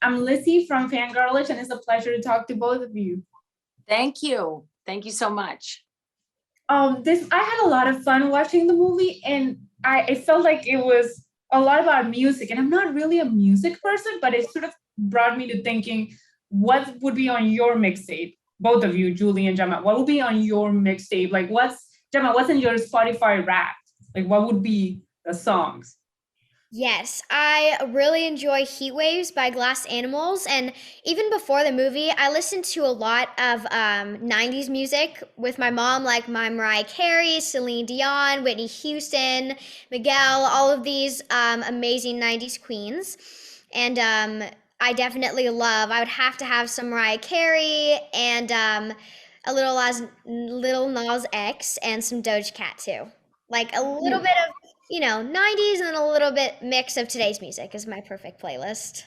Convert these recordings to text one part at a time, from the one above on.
I'm Lissy from Fangirlish, and it's a pleasure to talk to both of you. Thank you. Thank you so much. This I had a lot of fun watching the movie, and it felt like it was a lot about music. And I'm not really a music person, but it sort of brought me to thinking, what would be on your mixtape? Both of you, Julie and Gemma, what would be on your mixtape? Like, Gemma? What's in your Spotify Wrapped? Like, what would be the songs? Yes, I really enjoy Heat Waves by Glass Animals. And even before the movie, I listened to a lot of 90s music with my mom, like my Mariah Carey, Celine Dion, Whitney Houston, Miguel, all of these amazing 90s queens. And I definitely I would have to have some Mariah Carey and a little Nas X and some Doja Cat too. Like a little bit of 90s and a little bit mix of today's music is my perfect playlist.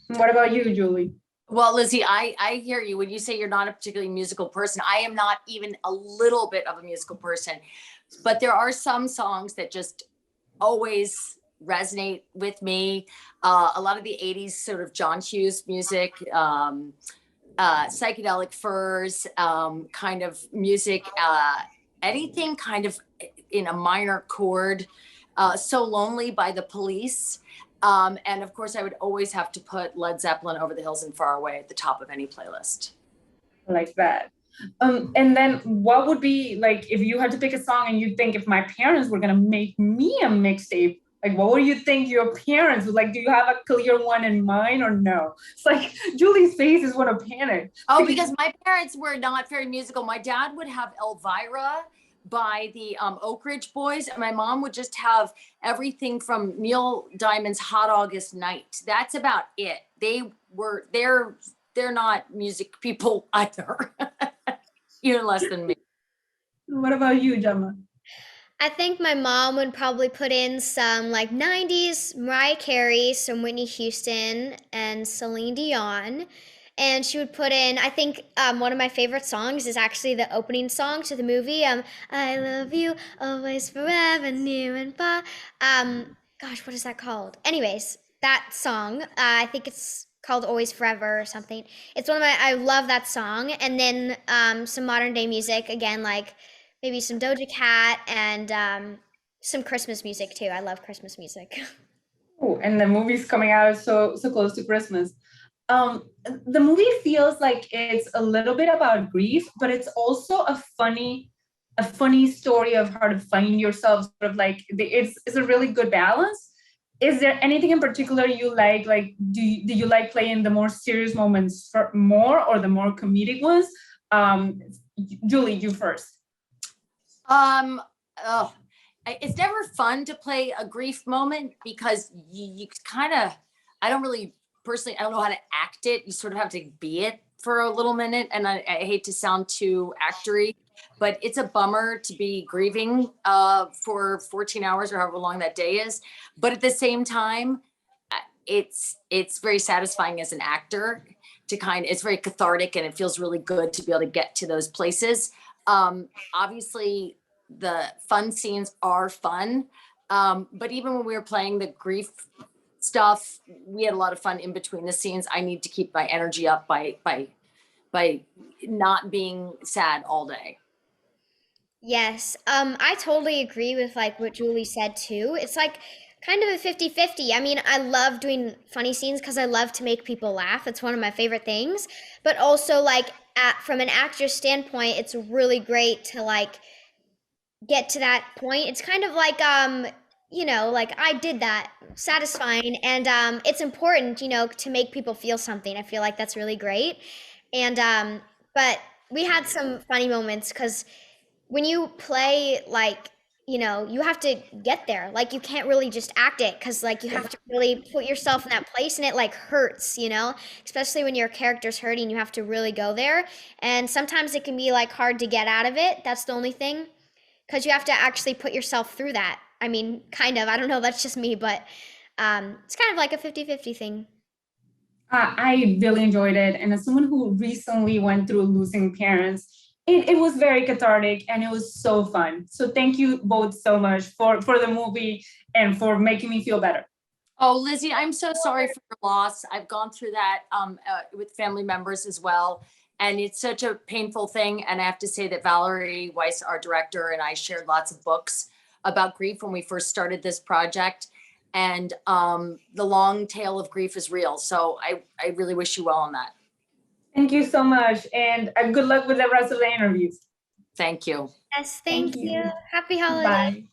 What about you, Julie? Well, Lizzie, I hear you when you say you're not a particularly musical person. I am not even a little bit of a musical person, but there are some songs that just always resonate with me. A lot of the 80s sort of John Hughes music, psychedelic furs, kind of music, anything kind of in a minor chord. So Lonely by The Police. And of course, I would always have to put Led Zeppelin, Over the Hills and Far Away at the top of any playlist. Like that. And then what would be like if you had to pick a song and you think if my parents were gonna make me a mixtape, like what would you think your parents would like? Do you have a clear one in mind or no? It's like Julie's face is one of panic. Oh, because my parents were not very musical. My dad would have Elvira by the Oak Ridge Boys, and my mom would just have everything from Neil Diamond's Hot August Night. That's about it. They're not music people either. Even less than me. What about you, Gemma? I think my mom would probably put in some like 90s Mariah Carey, some Whitney Houston, and Celine Dion. And she would put in, I think one of my favorite songs is actually the opening song to the movie. I love you always, forever, near and far. Gosh, what is that called? Anyways, that song, I think it's called Always Forever or something. It's I love that song. And then some modern day music, again, like maybe some Doja Cat and some Christmas music too. I love Christmas music. Oh, and the movie's coming out so close to Christmas. The movie feels like it's a little bit about grief, but it's also a funny story of how to find yourself. Sort of like it's a really good balance. Is there anything in particular you like? Like, do you like playing the more serious moments more or the more comedic ones? Julie, you first. It's never fun to play a grief moment because you kind of, I don't really personally, I don't know how to act it. You sort of have to be it for a little minute. And I hate to sound too actory, but it's a bummer to be grieving for 14 hours or however long that day is. But at the same time, it's very satisfying as an actor to it's very cathartic and it feels really good to be able to get to those places. Obviously the fun scenes are fun. But even when we were playing the grief stuff, we had a lot of fun in between the scenes. I need to keep my energy up by not being sad all day. Yes, I totally agree with like what Julie said too. It's like kind of a 50-50. I mean, I love doing funny scenes because I love to make people laugh. It's one of my favorite things. But also like from an actor's standpoint, it's really great to like get to that point. It's kind of like like I did that, satisfying, and it's important, to make people feel something. I feel like that's really great. And but we had some funny moments because when you play like you have to get there, like you can't really just act it because like you have to really put yourself in that place and it like hurts, especially when your character's hurting. You have to really go there, and sometimes it can be like hard to get out of it. That's the only thing, because you have to actually put yourself through that. I mean, kind of, I don't know, that's just me, but it's kind of like a 50-50 thing. I really enjoyed it. And as someone who recently went through losing parents, it was very cathartic and it was so fun. So thank you both so much for the movie and for making me feel better. Oh, Lizzie, I'm so sorry for your loss. I've gone through that with family members as well. And it's such a painful thing. And I have to say that Valerie Weiss, our director, and I shared lots of books about grief when we first started this project. And the long tail of grief is real. So I really wish you well on that. Thank you so much. And good luck with the rest of the interviews. Thank you. Yes, thank Thank you. you. Happy holidays. Bye.